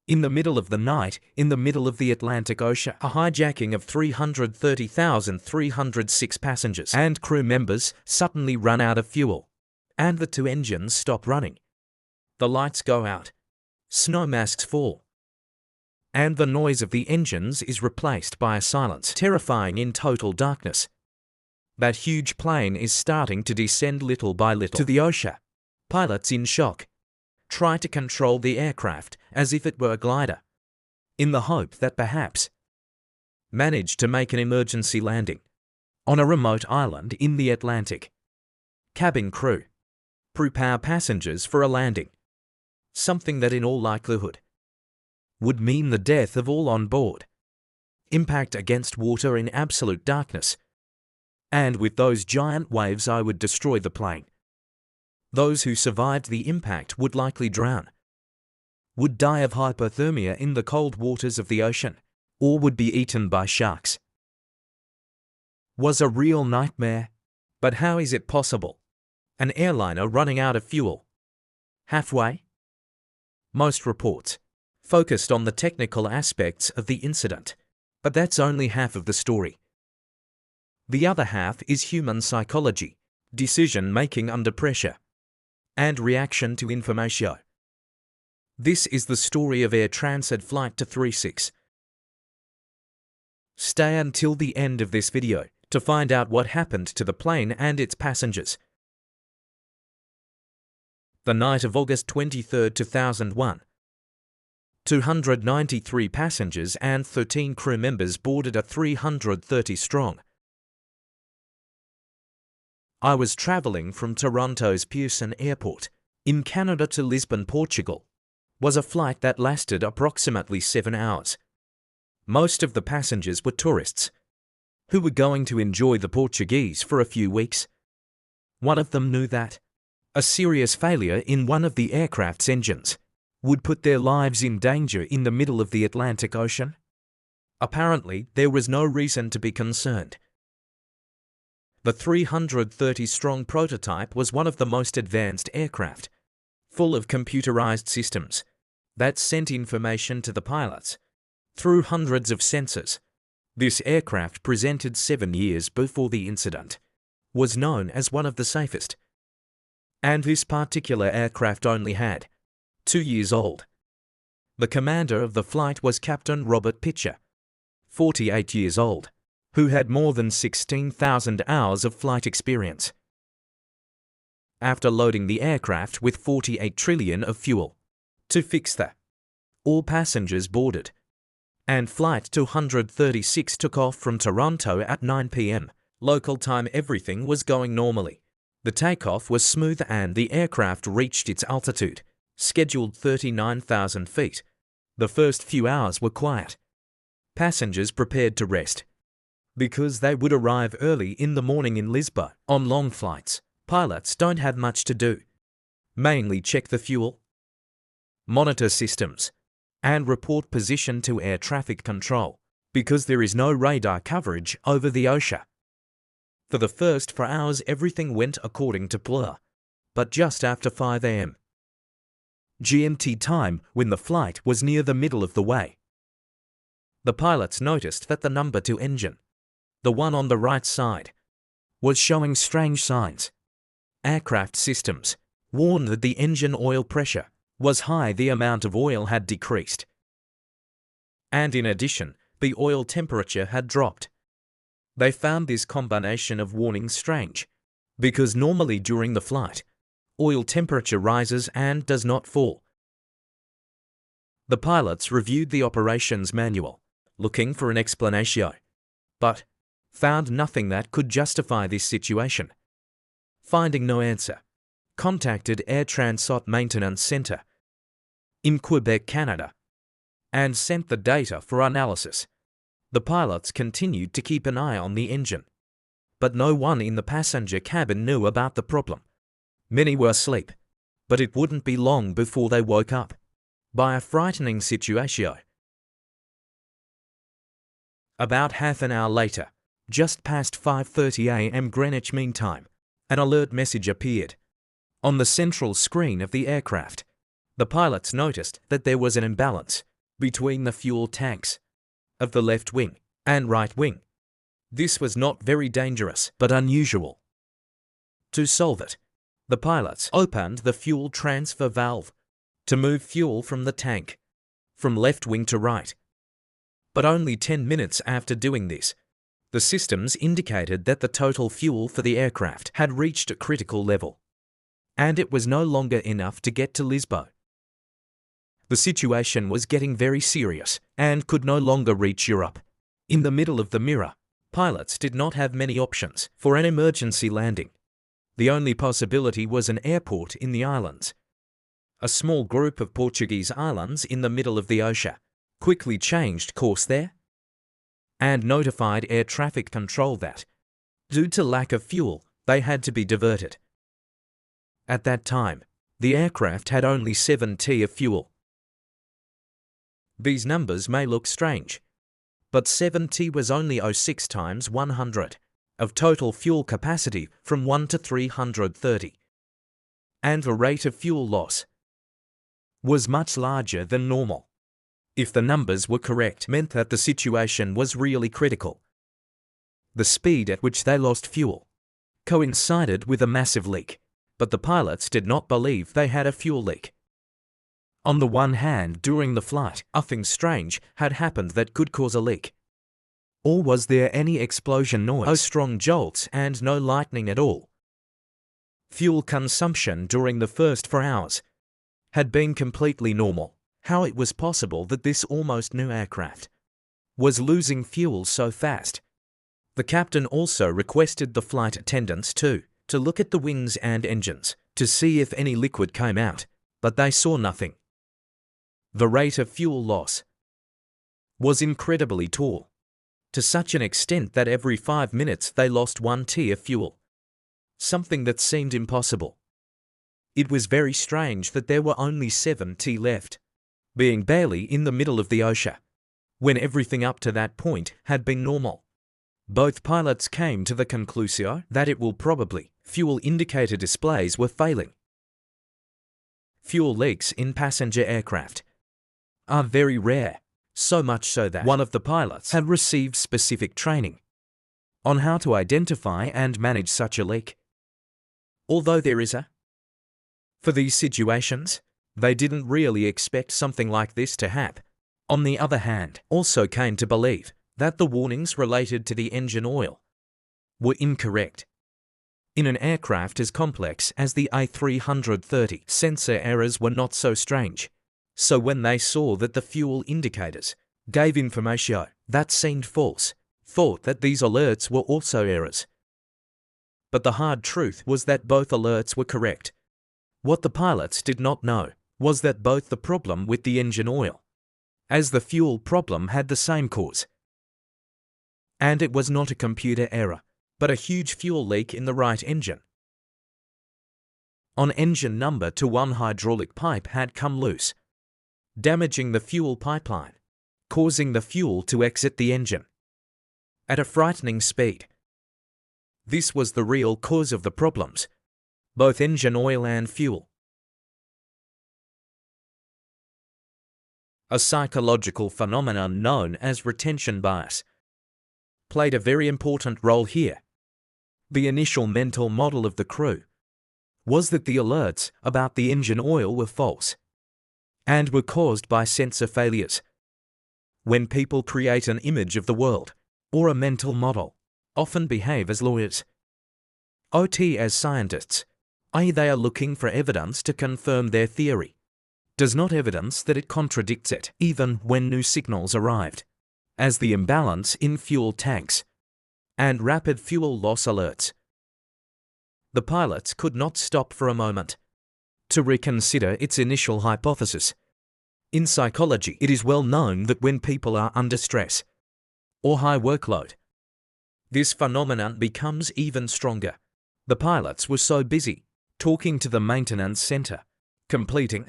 In the middle of the night, in the middle of the Atlantic Ocean, a hijacking of 330,306 passengers and crew members suddenly run out of fuel, and the two engines stop running. The lights go out, snow masks fall, and the noise of the engines is replaced by a silence, terrifying in total darkness. That huge plane is starting to descend little by little to the ocean. Pilots in shock try to control the aircraft as if it were a glider, in the hope that perhaps manage to make an emergency landing on a remote island in the Atlantic. Cabin crew prepare passengers for a landing, something that in all likelihood would mean the death of all on board. Impact against water in absolute darkness, and with those giant waves I would destroy the plane. Those who survived the impact would likely drown, would die of hypothermia in the cold waters of the ocean, or would be eaten by sharks. Was a real nightmare. But how is it possible? An airliner running out of fuel halfway? Most reports focused on the technical aspects of the incident, but that's only half of the story. The other half is human psychology, decision-making under pressure, and reaction to information. This is the story of Air Transat Flight 236. Stay until the end of this video to find out what happened to the plane and its passengers. The night of August 23, 2001. 293 passengers and 13 crew members boarded a 330-strong. I was travelling from Toronto's Pearson Airport in Canada to Lisbon, Portugal. Was a flight that lasted approximately 7 hours. Most of the passengers were tourists who were going to enjoy the Portuguese for a few weeks. One of them knew that a serious failure in one of the aircraft's engines would put their lives in danger in the middle of the Atlantic Ocean. Apparently, there was no reason to be concerned. The 330-strong prototype was one of the most advanced aircraft, full of computerized systems that sent information to the pilots through hundreds of sensors. This aircraft, presented 7 years before the incident, was known as one of the safest. And this particular aircraft only had 2 years old. The commander of the flight was Captain Robert Pitcher, 48 years old, who had more than 16,000 hours of flight experience. After loading the aircraft with 48 trillion of fuel to fix that, all passengers boarded, and Flight 236 took off from Toronto at 9 p.m. local time. Everything was going normally. The takeoff was smooth and the aircraft reached its altitude, scheduled 39,000 feet. The first few hours were quiet. Passengers prepared to rest, because they would arrive early in the morning in Lisbon. On long flights, pilots don't have much to do. Mainly check the fuel, monitor systems, and report position to air traffic control, because there is no radar coverage over the ocean. For the first 4 hours everything went according to plan, but just after 5 a.m. GMT time, when the flight was near the middle of the way, the pilots noticed that the number 2 engine, the one on the right side, was showing strange signs. Aircraft systems warned that the engine oil pressure was high. The amount of oil had decreased, and in addition, the oil temperature had dropped. They found this combination of warnings strange, because normally during the flight, oil temperature rises and does not fall. The pilots reviewed the operations manual, looking for an explanation, but found nothing that could justify this situation. Finding no answer, contacted Air Transat Maintenance Centre in Quebec, Canada, and sent the data for analysis. The pilots continued to keep an eye on the engine, but no one in the passenger cabin knew about the problem. Many were asleep, but it wouldn't be long before they woke up by a frightening situation. About half an hour later, just past 5:30 a.m. Greenwich Mean Time, an alert message appeared on the central screen of the aircraft. The pilots noticed that there was an imbalance between the fuel tanks of the left wing and right wing. This was not very dangerous, but unusual. To solve it, the pilots opened the fuel transfer valve to move fuel from the tank from left wing to right. But only 10 minutes after doing this, the systems indicated that the total fuel for the aircraft had reached a critical level, and it was no longer enough to get to Lisbon. The situation was getting very serious and could no longer reach Europe. In the middle of the mirror, pilots did not have many options for an emergency landing. The only possibility was an airport in the islands. A small group of Portuguese islands in the middle of the ocean quickly changed course there and notified air traffic control that, due to lack of fuel, they had to be diverted. At that time, the aircraft had only 7 of fuel. These numbers may look strange, but 7 was only 06 times 100 of total fuel capacity from 1 to 330, and the rate of fuel loss was much larger than normal. If the numbers were correct, meant that the situation was really critical. The speed at which they lost fuel coincided with a massive leak, but the pilots did not believe they had a fuel leak. On the one hand, during the flight, nothing strange had happened that could cause a leak. Or was there any explosion noise? No strong jolts and no lightning at all. Fuel consumption during the first 4 hours had been completely normal. How it was possible that this almost new aircraft was losing fuel so fast? The captain also requested the flight attendants to look at the wings and engines to see if any liquid came out, but they saw nothing. The rate of fuel loss was incredibly tall, to such an extent that every 5 minutes they lost 1 of fuel, something that seemed impossible. It was very strange that there were only 7 left, being barely in the middle of the ocean, when everything up to that point had been normal. Both pilots came to the conclusion that it will probably fuel indicator displays were failing. Fuel leaks in passenger aircraft are very rare, so much so that one of the pilots had received specific training on how to identify and manage such a leak. Although there is for these situations, they didn't really expect something like this to happen. On the other hand, also came to believe that the warnings related to the engine oil were incorrect. In an aircraft as complex as the A330, sensor errors were not so strange. So when they saw that the fuel indicators gave information that seemed false, thought that these alerts were also errors. But the hard truth was that both alerts were correct. What the pilots did not know was that both the problem with the engine oil as the fuel problem had the same cause. And it was not a computer error, but a huge fuel leak in the right engine. On engine number 2, one hydraulic pipe had come loose, damaging the fuel pipeline, causing the fuel to exit the engine at a frightening speed. This was the real cause of the problems, both engine oil and fuel. A psychological phenomenon known as retention bias played a very important role here. The initial mental model of the crew was that the alerts about the engine oil were false and were caused by sensor failures. When people create an image of the world or a mental model, often behave as lawyers, OT as scientists, i.e. they are looking for evidence to confirm their theory, does not evidence that it contradicts it, even when new signals arrived, as the imbalance in fuel tanks and rapid fuel loss alerts. The pilots could not stop for a moment to reconsider its initial hypothesis. In psychology, it is well known that when people are under stress or high workload, this phenomenon becomes even stronger. The pilots were so busy talking to the maintenance center, completing,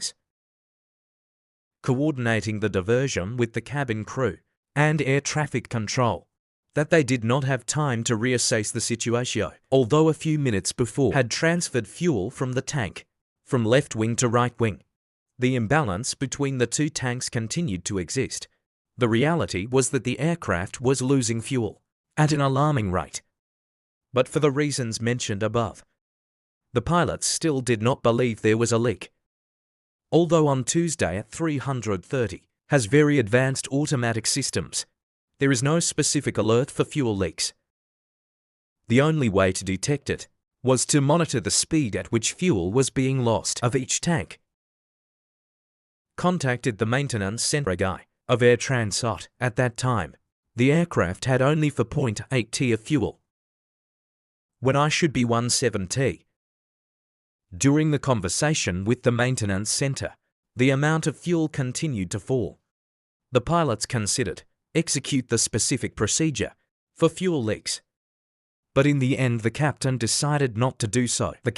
coordinating the diversion with the cabin crew and air traffic control, that they did not have time to reassess the situation, although a few minutes before had transferred fuel from the tank from left wing to right wing. The imbalance between the two tanks continued to exist. The reality was that the aircraft was losing fuel at an alarming rate. But for the reasons mentioned above, the pilots still did not believe there was a leak. Although on Tuesday at 3:30 has very advanced automatic systems, there is no specific alert for fuel leaks. The only way to detect it was to monitor the speed at which fuel was being lost of each tank. Contacted the maintenance center guy of Air Transat at that time. The aircraft had only 4.8 T of fuel, when I should be 17 T. During the conversation with the maintenance center, the amount of fuel continued to fall. The pilots considered execute the specific procedure for fuel leaks, but in the end the captain decided not to do so. The